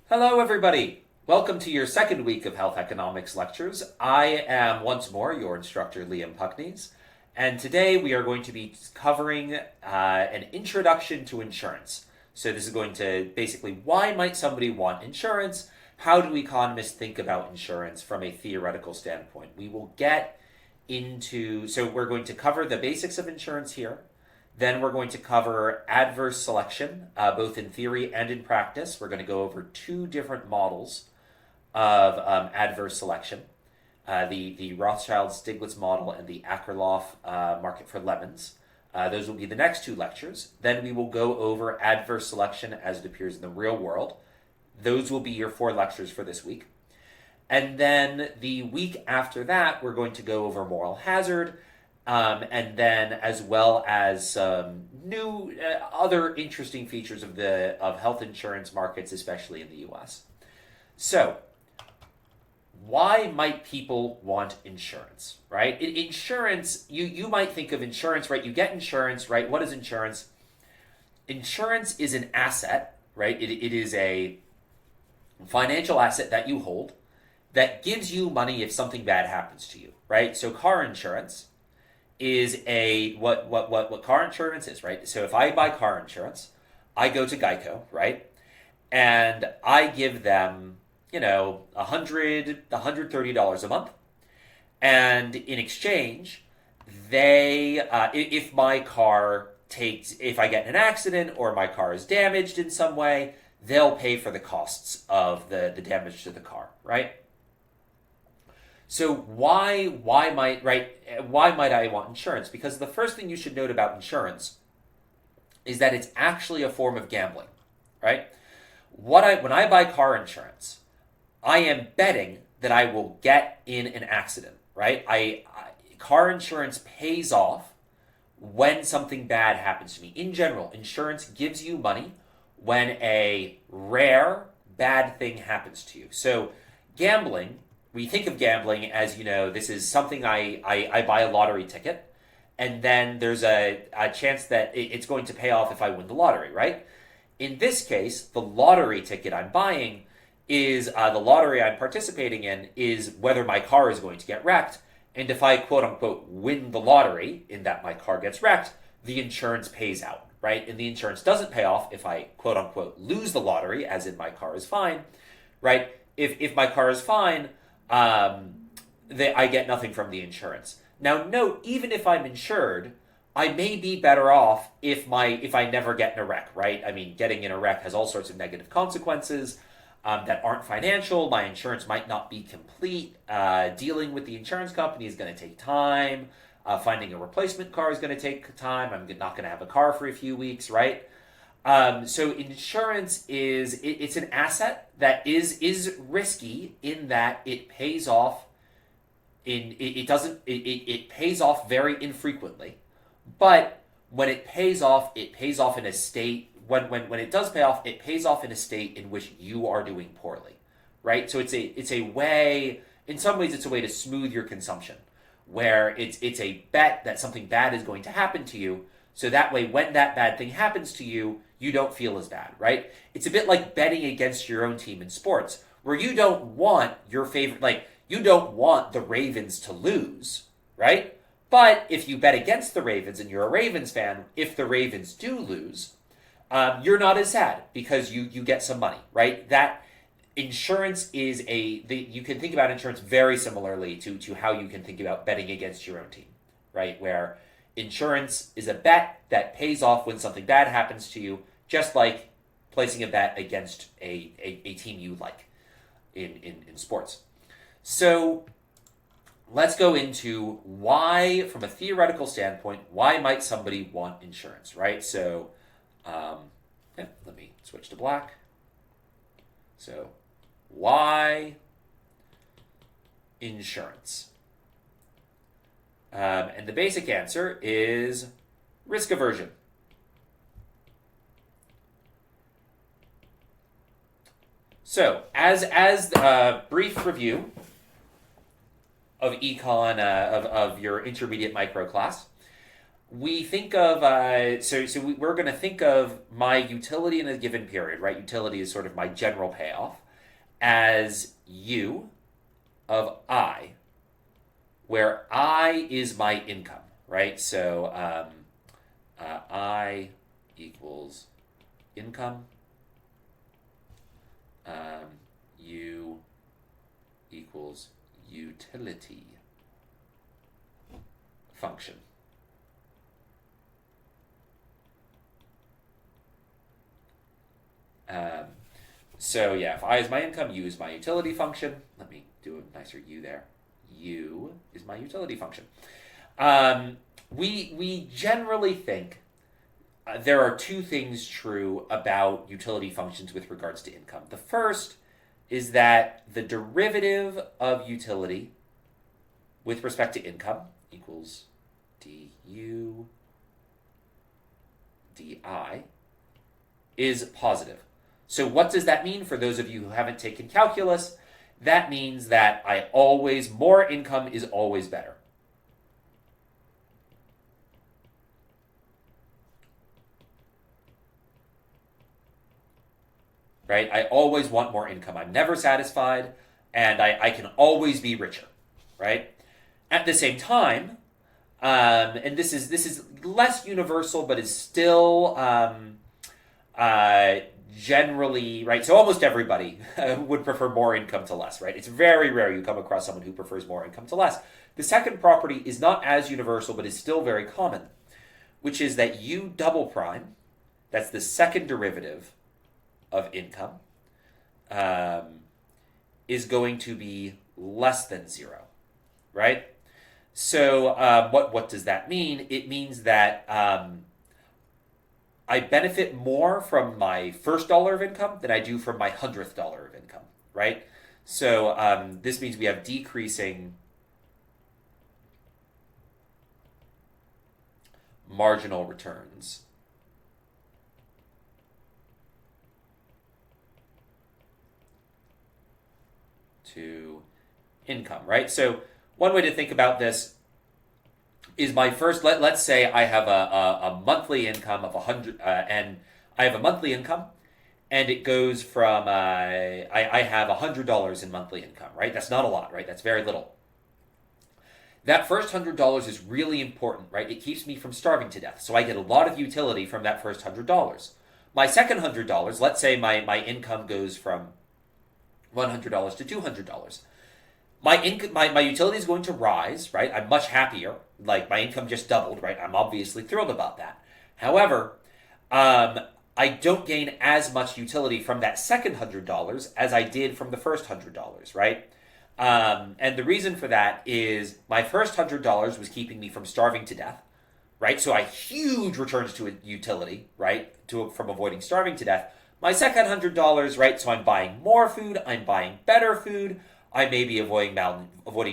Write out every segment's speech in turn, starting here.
Hello, everybody. Welcome to your second week of Health Economics lectures. I am once more your instructor, Liam Puckneys, and today we are going to be covering an introduction to insurance. So this is going to basically, why might somebody want insurance? How do economists think about insurance from a theoretical standpoint? We will get into, so we're going to cover the basics of insurance here. Then we're going to cover adverse selection, both in theory and in practice. We're going to go over two different models of adverse selection, the Rothschild-Stiglitz model and the Akerlof market for lemons. Those will be the next two lectures. Then we will go over adverse selection as it appears in the real world. Those will be your 4 lectures for this week. And then the week after that, we're going to go over moral hazard, and then as well as new other interesting features of health insurance markets, especially in the U.S. So, why might people want insurance, right? Insurance, you might think of insurance, right? You get insurance, right? What is insurance? Insurance is an asset, right? It is a financial asset that you hold that gives you money if something bad happens to you, right? So car insurance is what car insurance is, right? So if I buy car insurance, I go to Geico, right? And I give them, $130 a month. And in exchange, they, if I get in an accident or my car is damaged in some way, they'll pay for the costs of the damage to the car, right? So why might I want insurance? Because the first thing you should note about insurance is that it's actually a form of gambling, right? When I buy car insurance, I am betting that I will get in an accident, right? Car insurance pays off when something bad happens to me. In general, insurance gives you money when a rare bad thing happens to you. So gambling, we think of gambling as, this is something I buy a lottery ticket, and then there's a chance that it's going to pay off if I win the lottery, right? In this case, the lottery ticket I'm buying is, the lottery I'm participating in is whether my car is going to get wrecked, and if I quote-unquote win the lottery in that my car gets wrecked, the insurance pays out, right? And the insurance doesn't pay off if I quote-unquote lose the lottery, as in my car is fine, right? If my car is fine, I get nothing from the insurance. Now, note, even if I'm insured, I may be better off if I never get in a wreck, right? I mean, getting in a wreck has all sorts of negative consequences that aren't financial. My insurance might not be complete. Dealing with the insurance company is going to take time. Finding a replacement car is going to take time. I'm not going to have a car for a few weeks, right? So insurance it's an asset that is risky in that it pays off it pays off very infrequently, but when it pays off in a state when it does pay off, it pays off in a state in which you are doing poorly, right? So it's a way, in some ways it's a way to smooth your consumption, where it's a bet that something bad is going to happen to you. So that way, when that bad thing happens to you, you don't feel as bad, right? It's a bit like betting against your own team in sports, where you don't want your favorite, you don't want the Ravens to lose, right? But if you bet against the Ravens and you're a Ravens fan, if the Ravens do lose, you're not as sad because you get some money, right? That insurance is you can think about insurance very similarly to how you can think about betting against your own team, right? Where insurance is a bet that pays off when something bad happens to you, just like placing a bet against a team you like in sports. So let's go into why, from a theoretical standpoint, why might somebody want insurance, right? So let me switch to black. So why insurance? And the basic answer is risk aversion. So, as a brief review of econ of your intermediate micro class, we think of we're going to think of my utility in a given period, right? Utility is sort of my general payoff as U of I, where I is my income, right? So I equals income, U equals utility function. So yeah, if I is my income, U is my utility function. Let me do a nicer U there. U is my utility function. We generally think there are two things true about utility functions with regards to income. The first is that the derivative of utility with respect to income equals du di is positive. So what does that mean for those of you who haven't taken calculus? That means that more income is always better. Right? I always want more income. I'm never satisfied, and I can always be richer. Right? At the same time, and this is less universal, but is still generally right. So almost everybody would prefer more income to less. Right? It's very rare you come across someone who prefers more income to less. The second property is not as universal, but is still very common, which is that U double prime, that's the second derivative of income, is going to be less than zero, right? So what does that mean? It means that I benefit more from my first dollar of income than I do from my $100th of income, right? So this means we have decreasing marginal returns. To income, right? So one way to think about this is my first. Let's say I have a monthly income of 100, and I have a monthly income, and it goes from I have $100 in monthly income, right? That's not a lot, right? That's very little. That first $100 is really important, right? It keeps me from starving to death, so I get a lot of utility from that first $100. My second $100, let's say my income goes from $100 to $200. My utility is going to rise, right? I'm much happier. Like my income just doubled, right? I'm obviously thrilled about that. However, I don't gain as much utility from that second $100 as I did from the first $100, right? And the reason for that is my first $100 was keeping me from starving to death, right? So I huge returns to utility, right? From avoiding starving to death. My second $100, right? So I'm buying more food. I'm buying better food. I may be avoiding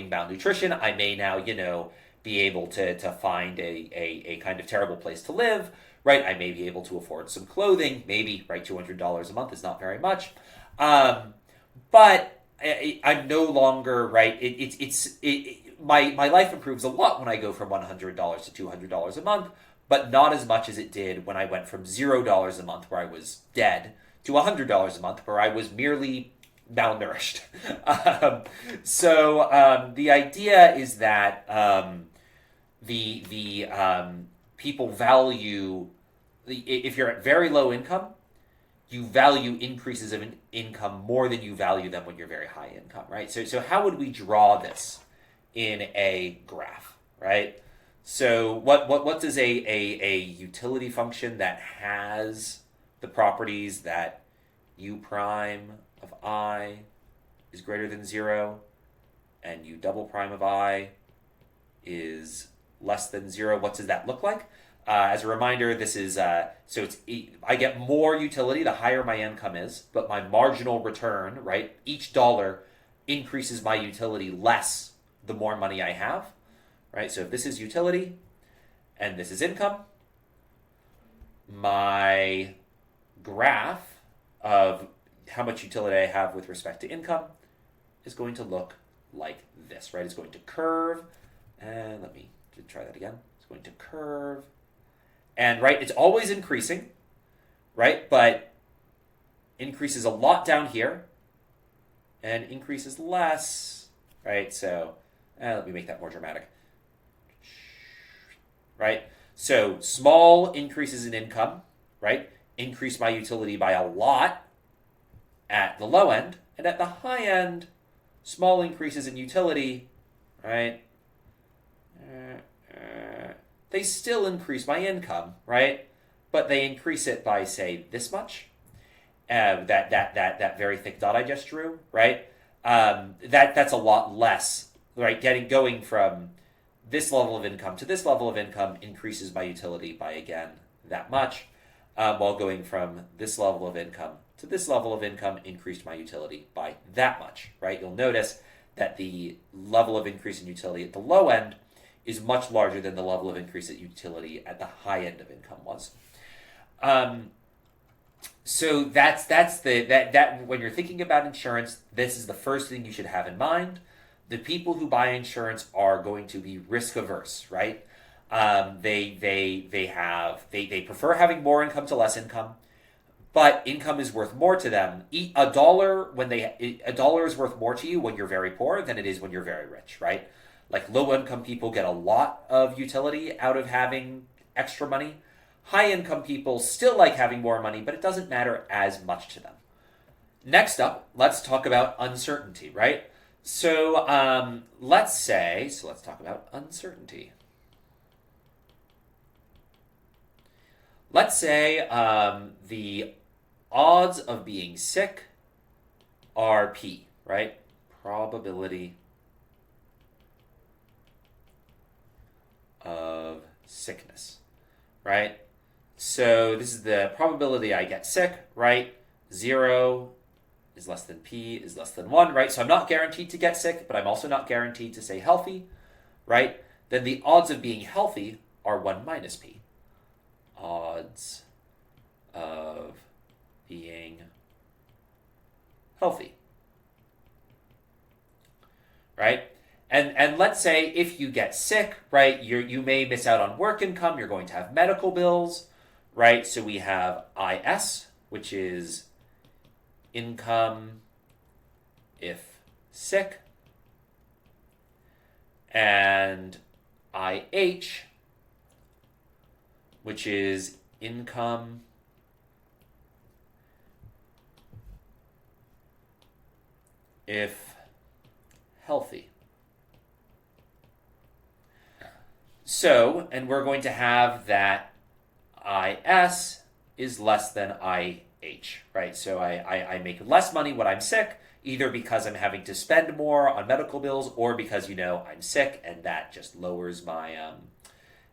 malnutrition. I may now, be able to find a kind of terrible place to live, right? I may be able to afford some clothing. Maybe, right? $200 a month is not very much. But I'm no longer, right? My life improves a lot when I go from $100 to $200 a month, but not as much as it did when I went from $0 a month, where I was dead, to $100 a month, where I was merely malnourished. So the idea is that the people value if you're at very low income, you value increases of income more than you value them when you're very high income, right? So how would we draw this in a graph, right? So what does a utility function that has the properties that u prime of I is greater than 0 and u double prime of I is less than 0, what does that look like? As a reminder, this is I get more utility the higher my income is, but my marginal return, right? Each dollar increases my utility less the more money I have. Right, so if this is utility and this is income, my graph of how much utility I have with respect to income is going to look like this, right? It's going to curve, and let me try that again. It's going to curve. And, right, it's always increasing, right? But increases a lot down here and increases less, right? So let me make that more dramatic, right? So small increases in income, right? Increase my utility by a lot at the low end, and at the high end, small increases in utility, right? They still increase my income, right? But they increase it by, say, this much. That very thick dot I just drew, right? That's a lot less, right? Going from this level of income to this level of income increases my utility by, again, that much, while going from this level of income to this level of income increased my utility by that much, right? You'll notice that the level of increase in utility at the low end is much larger than the level of increase in utility at the high end of income was. So that when you're thinking about insurance, this is the first thing you should have in mind. The people who buy insurance are going to be risk averse, right? They prefer having more income to less income, but income is worth more to them. A dollar is worth more to you when you're very poor than it is when you're very rich, right? Like low income people get a lot of utility out of having extra money. High income people still like having more money, but it doesn't matter as much to them. Next up, let's talk about uncertainty, right? So let's talk about uncertainty. Let's say the odds of being sick are P, right? Probability of sickness, right? So this is the probability I get sick, right? 0 is less than P is less than 1, right? So I'm not guaranteed to get sick, but I'm also not guaranteed to stay healthy, right? Then the odds of being healthy are 1 minus P. Odds of being healthy, right? And let's say if you get sick, right, you may miss out on work income, you're going to have medical bills, right? So we have IS, which is income if sick, and IH, which is income if healthy. So, and we're going to have that IS is less than IH, right? So I make less money when I'm sick, either because I'm having to spend more on medical bills or because, I'm sick, and that just lowers my,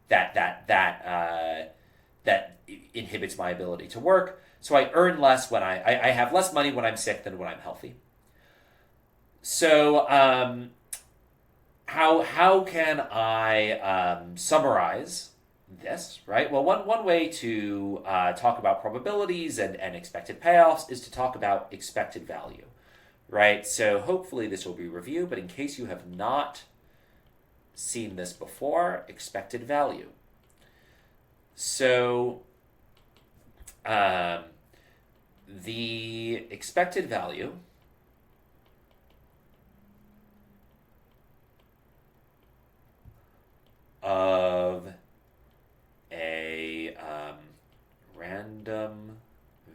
that inhibits my ability to work. So I earn less when I have less money when I'm sick than when I'm healthy. So, how can I summarize this, right? Well, one way to talk about probabilities and expected payoffs is to talk about expected value, right? So hopefully this will be review, but in case you have not seen this before, expected value. So the expected value of a random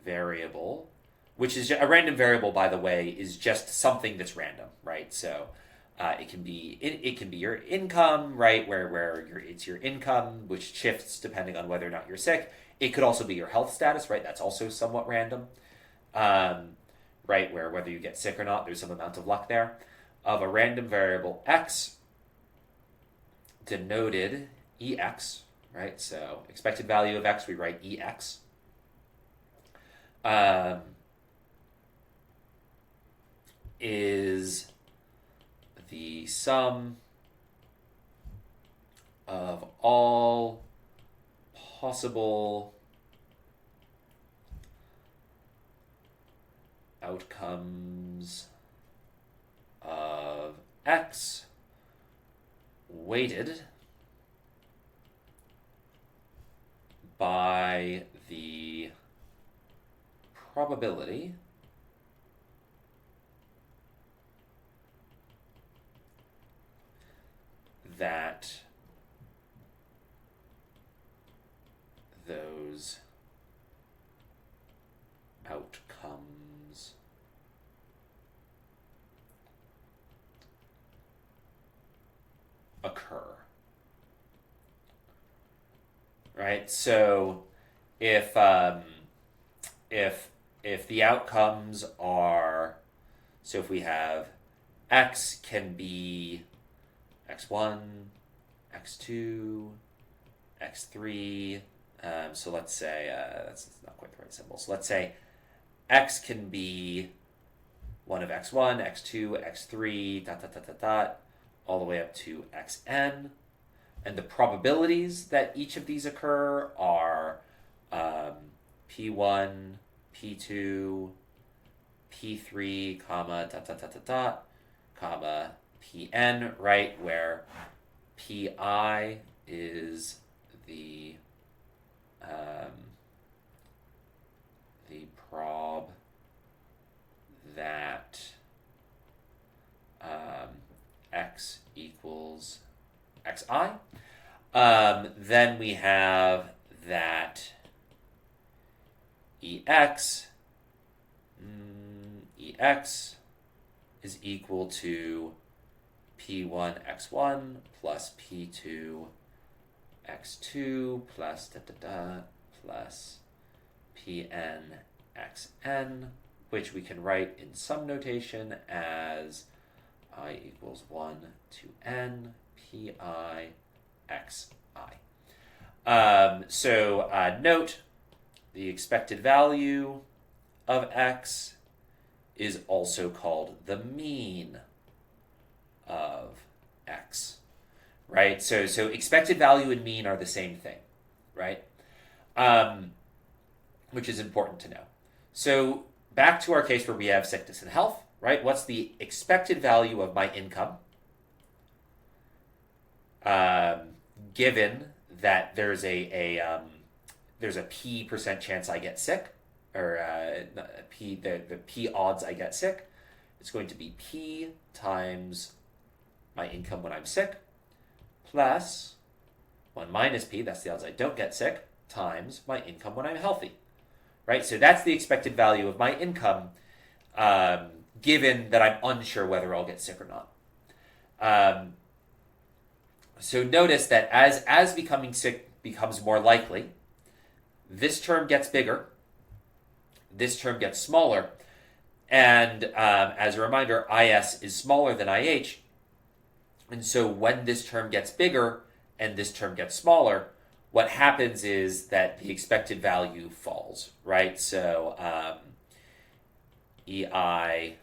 variable, which is a random variable, by the way, is just something that's random, right? So it can be your income, right, where it's your income, which shifts depending on whether or not you're sick. It could also be your health status, right? That's also somewhat random, right, where whether you get sick or not, there's some amount of luck there. Of a random variable x, denoted EX, right? So expected value of x, we write EX. Is the sum of all possible outcomes of x weighted by the probability that those outcomes occur. Right? So if the outcomes are, so if we have x can be x1, x2, x3, so let's say, that's not quite the right symbol. So let's say x can be one of x1, x2, x3, dot, dot, dot, dot, dot, all the way up to xn. And the probabilities that each of these occur are p1, p2, p3, comma, dot, dot, dot, dot, dot, comma, pn, right, where pi is the prob that x equals xi. Then we have that ex is equal to p1 x1 plus p2 x2 plus da da da plus pn xn, which we can write in some notation as I equals 1 to n pi xi. So note the expected value of x is also called the mean of x, right? So expected value and mean are the same thing, right? Which is important to know. So back to our case where we have sickness and health, right? What's the expected value of my income given that there's a p% chance I get sick, or the p odds I get sick? It's going to be p times my income when I'm sick plus 1 minus p, that's the odds I don't get sick, times my income when I'm healthy, right? So that's the expected value of my income given that I'm unsure whether I'll get sick or not. So notice that as becoming sick becomes more likely, this term gets bigger, this term gets smaller, and as a reminder, IS is smaller than IH, and so when this term gets bigger and this term gets smaller, what happens is that the expected value falls, right? So EI,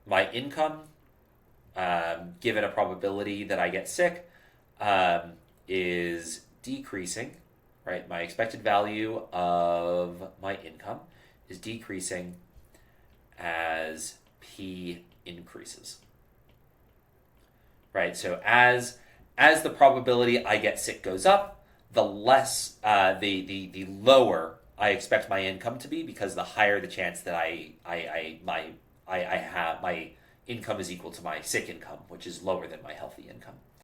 my income, given a probability that I get sick, is decreasing, right? My expected value of my income is decreasing as P increases, right? So as the probability I get sick goes up, the less, the lower I expect my income to be, because the higher the chance that I have my income is equal to my sick income, which is lower than my healthy income.